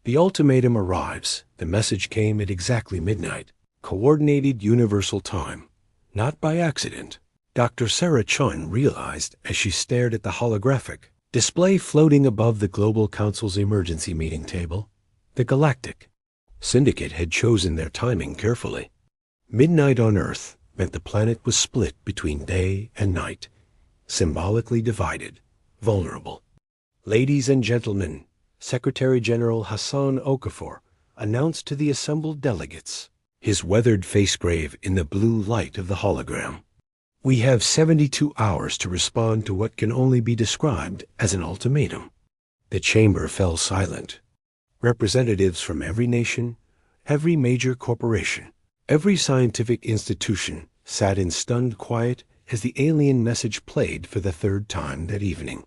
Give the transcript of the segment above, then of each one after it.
The ultimatum arrives. The message came at exactly midnight. Coordinated universal time. Not by accident. Dr. Sarah Chun realized as she stared at the holographic display floating above the Global Council's emergency meeting table. The Galactic Syndicate had chosen their timing carefully. Midnight on Earth meant the planet was split between day and night, symbolically divided, vulnerable. Ladies and gentlemen, Secretary General Hassan Okafor announced to the assembled delegates, his weathered face grave in the blue light of the hologram. We have 72 hours to respond to what can only be described as an ultimatum. The chamber fell silent. Representatives from every nation, every major corporation, every scientific institution sat in stunned quiet as the alien message played for the third time that evening.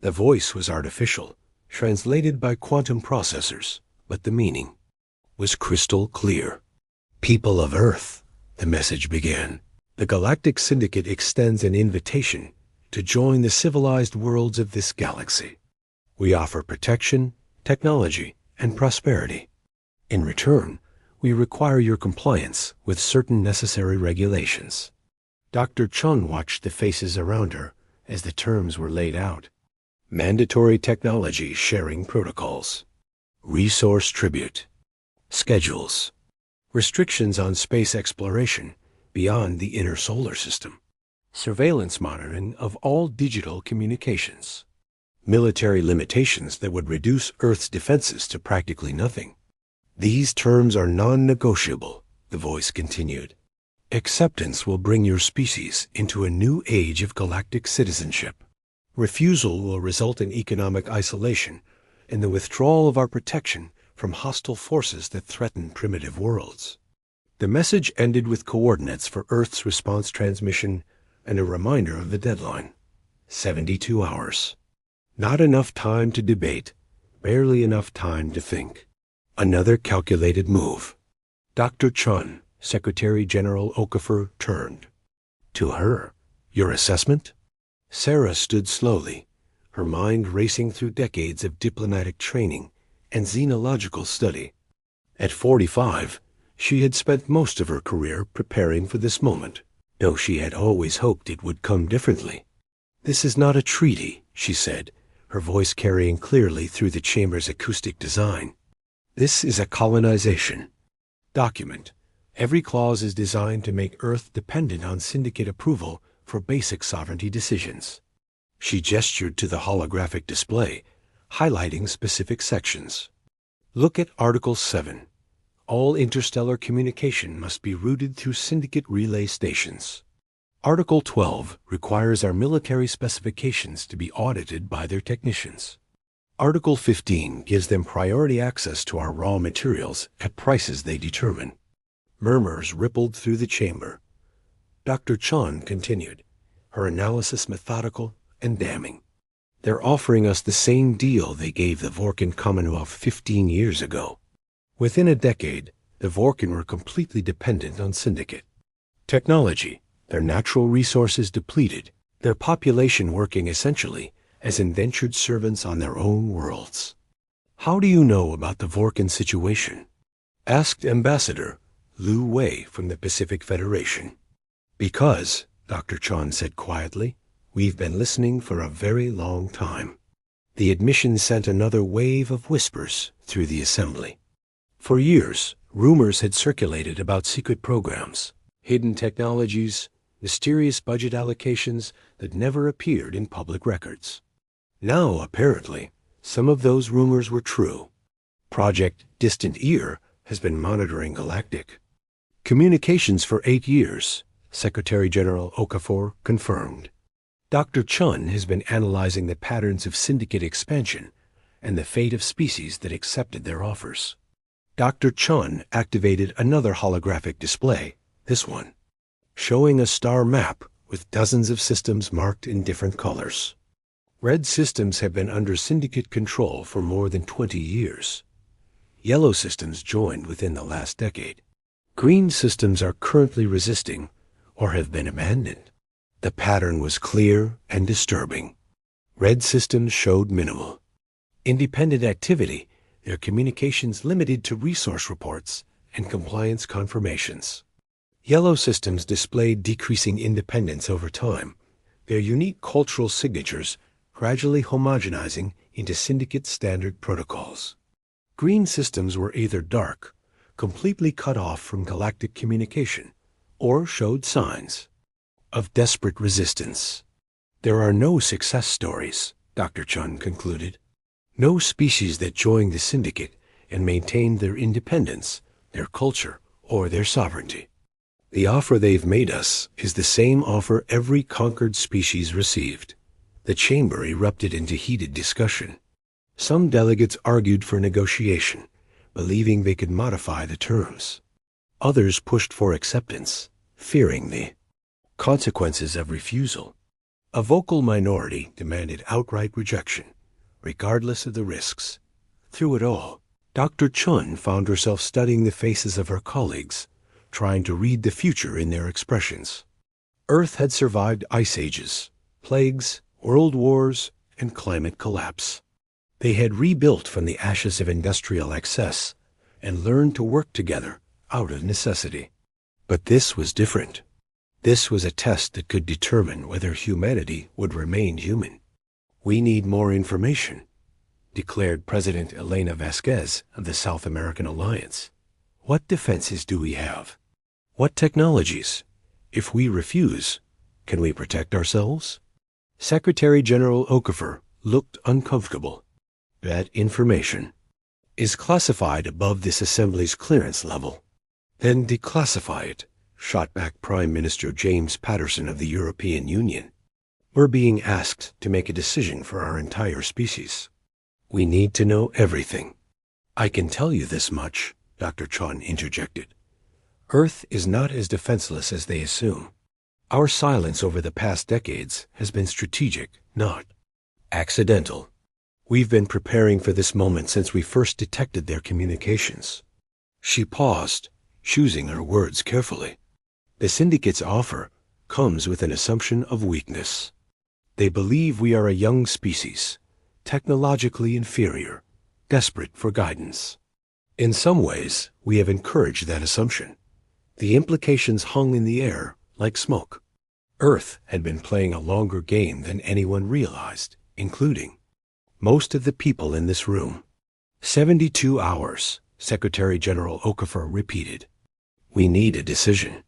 The voice was artificial, translated by quantum processors, but the meaning was crystal clear. People of Earth, the message began, the Galactic Syndicate extends an invitation to join the civilized worlds of this galaxy. We offer protection, technology, and prosperity. In return, we require your compliance with certain necessary regulations. Dr. Chun watched the faces around her as the terms were laid out. Mandatory technology sharing protocols. Resource tribute. Schedules. Restrictions on space exploration beyond the inner solar system. Surveillance monitoring of all digital communications. Military limitations that would reduce Earth's defenses to practically nothing. These terms are non-negotiable, the voice continued. Acceptance will bring your species into a new age of galactic citizenship. Refusal will result in economic isolation and the withdrawal of our protection from hostile forces that threaten primitive worlds. The message ended with coordinates for Earth's response transmission and a reminder of the deadline. 72 hours. Not enough time to debate, barely enough time to think. Another calculated move. Dr. Chun, Secretary General Okafor, turned. To her. Your assessment? Sarah stood slowly, her mind racing through decades of diplomatic training and xenological study. At 45, she had spent most of her career preparing for this moment, though she had always hoped it would come differently. This is not a treaty, she said, her voice carrying clearly through the chamber's acoustic design. This is a colonization. Document. Every clause is designed to make Earth dependent on syndicate approval for basic sovereignty decisions. She gestured to the holographic display, highlighting specific sections. Look at Article 7. All interstellar communication must be routed through syndicate relay stations. Article 12 requires our military specifications to be audited by their technicians. Article 15 gives them priority access to our raw materials at prices they determine. Murmurs rippled through the chamber. Dr. Chun continued, her analysis methodical and damning. They're offering us the same deal they gave the Vorkan Commonwealth 15 years ago. Within a decade, the Vorkan were completely dependent on Syndicate. Technology, their natural resources depleted, their population working essentially as indentured servants on their own worlds. How do you know about the Vorkan situation? Asked Ambassador Lu Wei from the Pacific Federation. Because, Dr. Chun said quietly, we've been listening for a very long time. The admission sent another wave of whispers through the assembly. For years, rumors had circulated about secret programs, hidden technologies, mysterious budget allocations that never appeared in public records. Now, apparently, some of those rumors were true. Project Distant Ear has been monitoring Galactic communications for 8 years, Secretary General Okafor confirmed. Dr. Chun has been analyzing the patterns of syndicate expansion and the fate of species that accepted their offers. Dr. Chun activated another holographic display, this one, showing a star map with dozens of systems marked in different colors. Red systems have been under syndicate control for more than 20 years. Yellow systems joined within the last decade. Green systems are currently resisting or have been abandoned. The pattern was clear and disturbing. Red systems showed minimal independent activity their communications limited to resource reports and compliance confirmations. Yellow systems displayed decreasing independence over time, their unique cultural signatures gradually homogenizing into syndicate standard protocols. Green systems were either dark, completely cut off from galactic communication, or showed signs of desperate resistance. There are no success stories, Dr. Chun concluded. No species that joined the syndicate and maintained their independence, their culture, or their sovereignty. The offer they've made us is the same offer every conquered species received. The chamber erupted into heated discussion. Some delegates argued for negotiation, believing they could modify the terms. Others pushed for acceptance, fearing the consequences of refusal. A vocal minority demanded outright rejection, regardless of the risks. Through it all, Dr. Chun found herself studying the faces of her colleagues, trying to read the future in their expressions. Earth had survived ice ages, plagues, world wars, and climate collapse. They had rebuilt from the ashes of industrial excess and learned to work together out of necessity. But this was different. This was a test that could determine whether humanity would remain human. "We need more information," declared President Elena Vasquez of the South American Alliance. "What defenses do we have? What technologies? If we refuse, can we protect ourselves?" Secretary General Okafor looked uncomfortable. "That information is classified above this assembly's clearance level." "Then declassify it," shot back Prime Minister James Patterson of the European Union. "We're being asked to make a decision for our entire species. We need to know everything." "I can tell you this much," Dr. Chun interjected. "Earth is not as defenseless as they assume. Our silence over the past decades has been strategic, not accidental. We've been preparing for this moment since we first detected their communications." She paused, choosing her words carefully. "The syndicate's offer comes with an assumption of weakness. They believe we are a young species, technologically inferior, desperate for guidance. In some ways, we have encouraged that assumption. The implications hung in the air like smoke. Earth had been playing a longer game than anyone realized, including most of the people in this room. 72 hours, Secretary General Okafor repeated. We need a decision,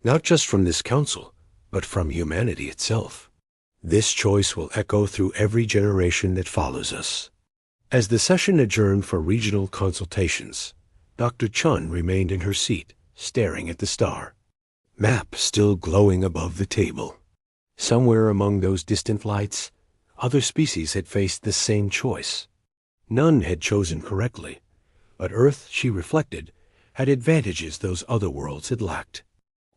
not just from this council, but from humanity itself. This choice will echo through every generation that follows us. As the session adjourned for regional consultations, Dr. Chun remained in her seat, staring at the star. Map still glowing above the table. Somewhere among those distant lights, other species had faced the same choice. None had chosen correctly, but Earth, she reflected, had advantages those other worlds had lacked.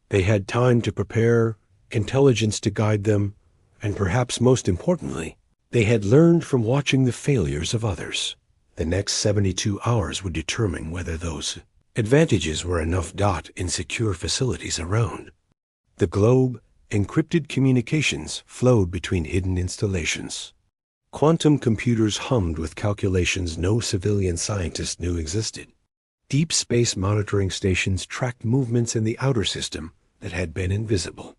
They had time to prepare, intelligence to guide them, and perhaps most importantly, they had learned from watching the failures of others. The next 72 hours would determine whether those advantages were enough in secure facilities around. The globe, encrypted communications flowed between hidden installations. Quantum computers hummed with calculations no civilian scientist knew existed. Deep space monitoring stations tracked movements in the outer system that had been invisible.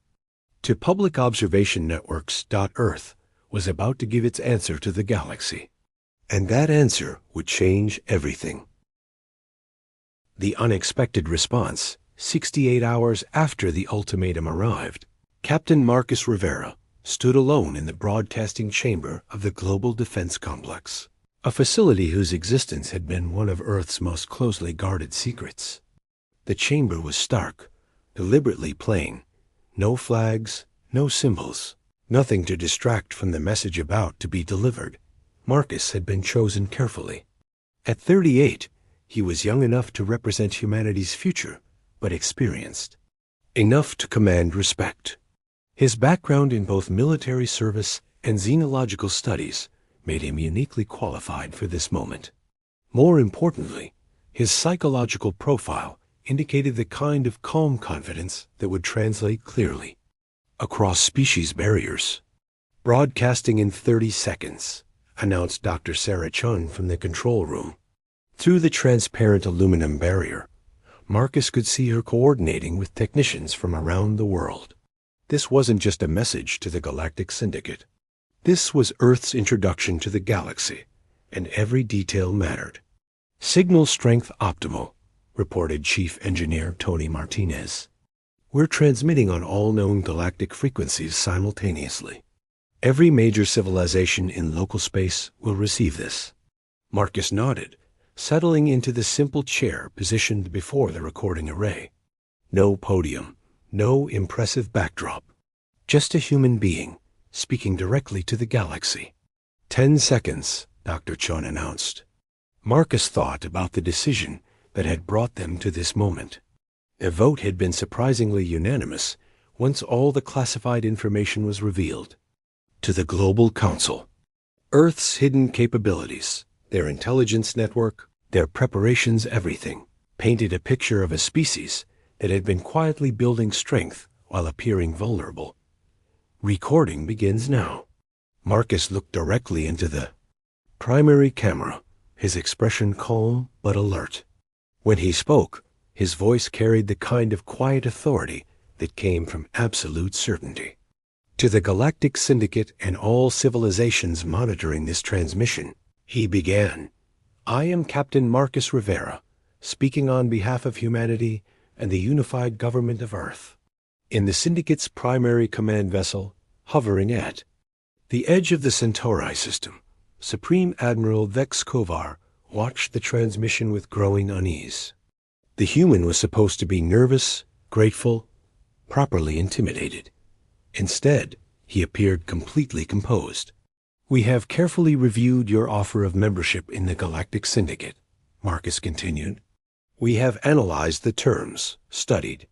To public observation networks, Earth was about to give its answer to the galaxy. And that answer would change everything. The unexpected response, 68 hours after the ultimatum arrived, Captain Marcus Rivera stood alone in the broadcasting chamber of the Global Defense Complex, a facility whose existence had been one of Earth's most closely guarded secrets. The chamber was stark, deliberately plain. No flags, no symbols, nothing to distract from the message about to be delivered. Marcus had been chosen carefully. At 38, he was young enough to represent humanity's future, but experienced enough to command respect. His background in both military service and xenological studies made him uniquely qualified for this moment. More importantly, his psychological profile indicated the kind of calm confidence that would translate clearly across species barriers. "Broadcasting in 30 seconds, announced Dr. Sarah Chun from the control room. Through the transparent aluminum barrier, Marcus could see her coordinating with technicians from around the world. This wasn't just a message to the Galactic Syndicate. This was Earth's introduction to the galaxy, and every detail mattered. "Signal strength optimal," reported Chief Engineer Tony Martinez. "We're transmitting on all known galactic frequencies simultaneously. Every major civilization in local space will receive this." Marcus nodded, settling into the simple chair positioned before the recording array. No podium, no impressive backdrop. Just a human being, speaking directly to the galaxy. 10 seconds, Dr. Chun announced. Marcus thought about the decision that had brought them to this moment. A vote had been surprisingly unanimous once all the classified information was revealed. To the Global Council. Earth's hidden capabilities, their intelligence network, their preparations, everything, painted a picture of a species that had been quietly building strength while appearing vulnerable. Recording begins now. Marcus looked directly into the primary camera, his expression calm but alert. When he spoke, his voice carried the kind of quiet authority that came from absolute certainty. To the Galactic Syndicate and all civilizations monitoring this transmission, he began. "I am Captain Marcus Rivera, speaking on behalf of humanity and the unified government of Earth. In the Syndicate's primary command vessel, hovering at the edge of the Centauri system, Supreme Admiral Vex Kovar watched the transmission with growing unease. The human was supposed to be nervous, grateful, properly intimidated. Instead, he appeared completely composed. We have carefully reviewed your offer of membership in the Galactic Syndicate," Marcus continued. "We have analyzed the terms, studied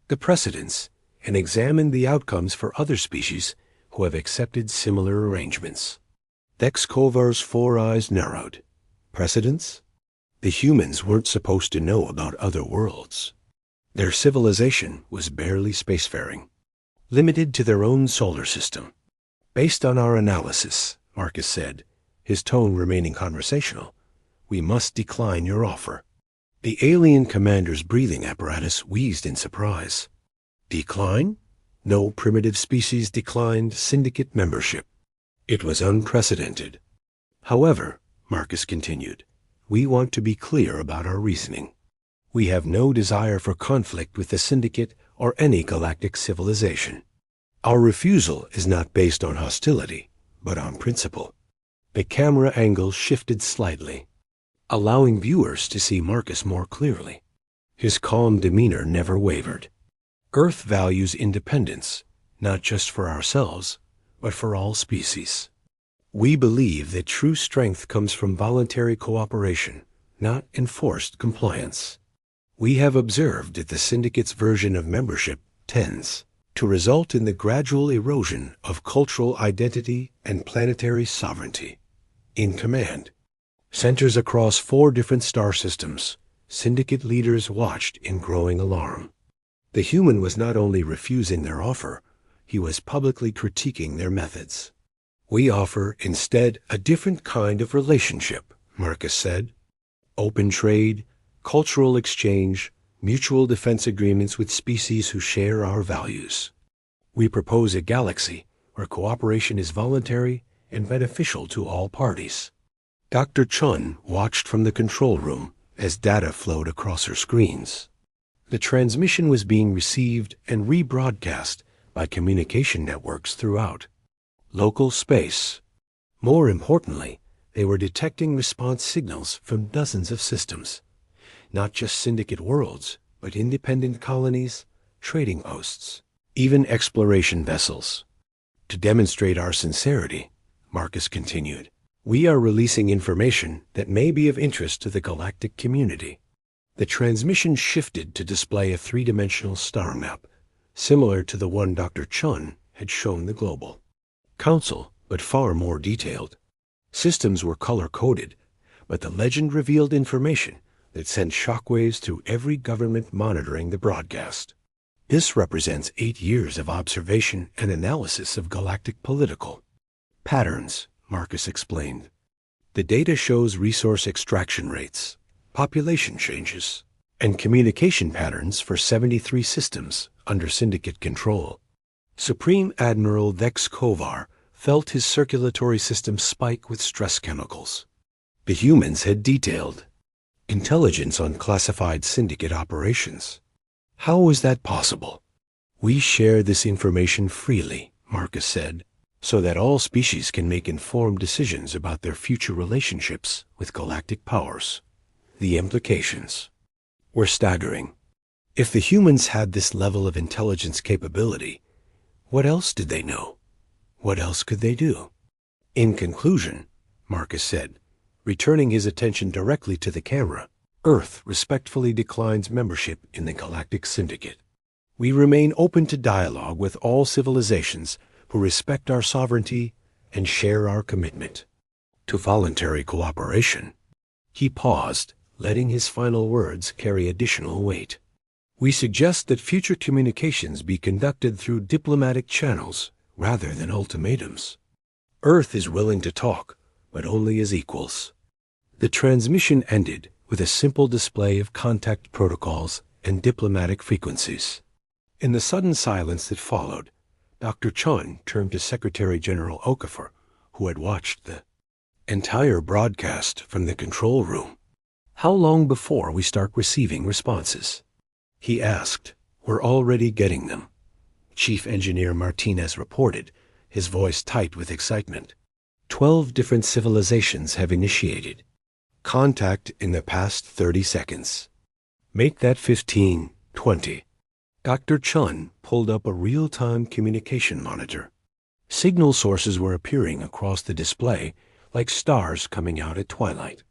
the precedents, and examined the outcomes for other species who have accepted similar arrangements." Vex Kovar's four eyes narrowed. Precedents? The humans weren't supposed to know about other worlds. Their civilization was barely spacefaring, limited to their own solar system. "Based on our analysis," Marcus said, his tone remaining conversational, "we must decline your offer." The alien commander's breathing apparatus wheezed in surprise. Decline? No primitive species declined Syndicate membership. It was unprecedented. "However," Marcus continued, "we want to be clear about our reasoning. We have no desire for conflict with the Syndicate or any galactic civilization. Our refusal is not based on hostility, but on principle." The camera angle shifted slightly, allowing viewers to see Marcus more clearly. His calm demeanor never wavered. "Earth values independence, not just for ourselves, but for all species. We believe that true strength comes from voluntary cooperation, not enforced compliance. We have observed that the Syndicate's version of membership tends to result in the gradual erosion of cultural identity and planetary sovereignty. In command centers across 4 different star systems, Syndicate leaders watched in growing alarm. The human was not only refusing their offer, he was publicly critiquing their methods. "We offer, instead, a different kind of relationship," Marcus said. "Open trade, cultural exchange, mutual defense agreements with species who share our values. We propose a galaxy where cooperation is voluntary and beneficial to all parties." Dr. Chun watched from the control room as data flowed across her screens. The transmission was being received and rebroadcast by communication networks throughout local space. More importantly, they were detecting response signals from dozens of systems, not just Syndicate worlds, but independent colonies, trading posts, even exploration vessels. "To demonstrate our sincerity," Marcus continued, "we are releasing information that may be of interest to the galactic community." The transmission shifted to display a 3-dimensional star map, similar to the one Dr. Chun had shown the Global Council, but far more detailed. Systems were color-coded, but the legend revealed information that sent shockwaves through every government monitoring the broadcast. This represents 8 years of observation and analysis of galactic political patterns, Marcus explained. The data shows resource extraction rates, population changes, and communication patterns for 73 systems under Syndicate control. Supreme Admiral Vex Kovar felt his circulatory system spike with stress chemicals. The humans had detailed intelligence on classified Syndicate operations. How was that possible? We share this information freely, Marcus said, so that all species can make informed decisions about their future relationships with galactic powers. The implications were staggering. If the humans had this level of intelligence capability, what else did they know? What else could they do? In conclusion, Marcus said, returning his attention directly to the camera, Earth respectfully declines membership in the Galactic Syndicate. We remain open to dialogue with all civilizations who respect our sovereignty and share our commitment to voluntary cooperation. He paused, letting his final words carry additional weight. We suggest that future communications be conducted through diplomatic channels rather than ultimatums. Earth is willing to talk, but only as equals. The transmission ended with a simple display of contact protocols and diplomatic frequencies. In the sudden silence that followed, Dr. Chun turned to Secretary General Okafor, who had watched the entire broadcast from the control room. How long before we start receiving responses? He asked. We're already getting them, Chief Engineer Martinez reported, his voice tight with excitement. 12 different civilizations have initiated contact in the past 30 seconds. Make that 15, 20. Dr. Chun pulled up a real-time communication monitor. Signal sources were appearing across the display like stars coming out at twilight.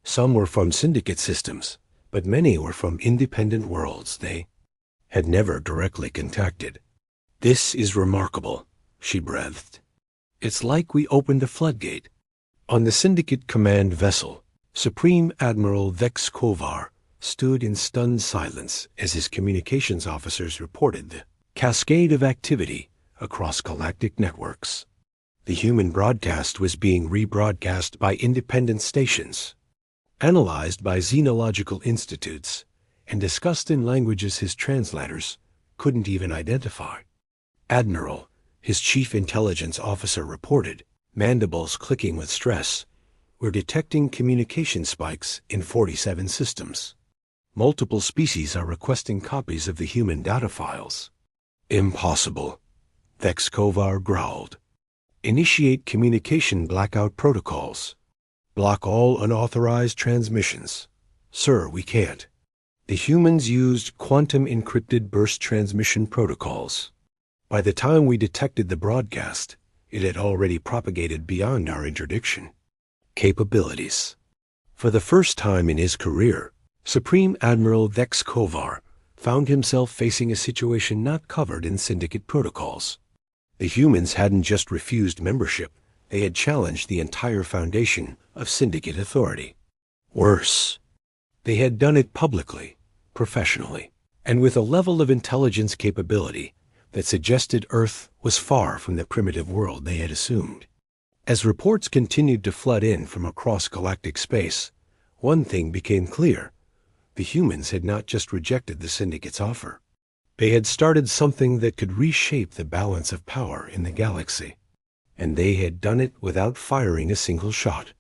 Some were from Syndicate systems, but many were from independent worlds they had never directly contacted. This is remarkable, she breathed. It's like we opened a floodgate. On the Syndicate command vessel, Supreme Admiral Vex Kovar stood in stunned silence as his communications officers reported the cascade of activity across galactic networks. The human broadcast was being rebroadcast by independent stations, analyzed by xenological institutes, and discussed in languages his translators couldn't even identify. Admiral, his chief intelligence officer reported, mandibles clicking with stress, we're detecting communication spikes in 47 systems. Multiple species are requesting copies of the human data files. Impossible, Vex Kovar growled. Initiate communication blackout protocols. Block all unauthorized transmissions. Sir, we can't. The humans used quantum-encrypted burst transmission protocols. By the time we detected the broadcast, it had already propagated beyond our interdiction. Capabilities. For the first time in his career, Supreme Admiral Vex Kovar found himself facing a situation not covered in Syndicate protocols. The humans hadn't just refused membership, they had challenged the entire foundation of Syndicate authority. Worse, they had done it publicly, professionally, and with a level of intelligence capability that suggested Earth was far from the primitive world they had assumed. As reports continued to flood in from across galactic space, one thing became clear. The humans had not just rejected the Syndicate's offer. They had started something that could reshape the balance of power in the galaxy. And they had done it without firing a single shot.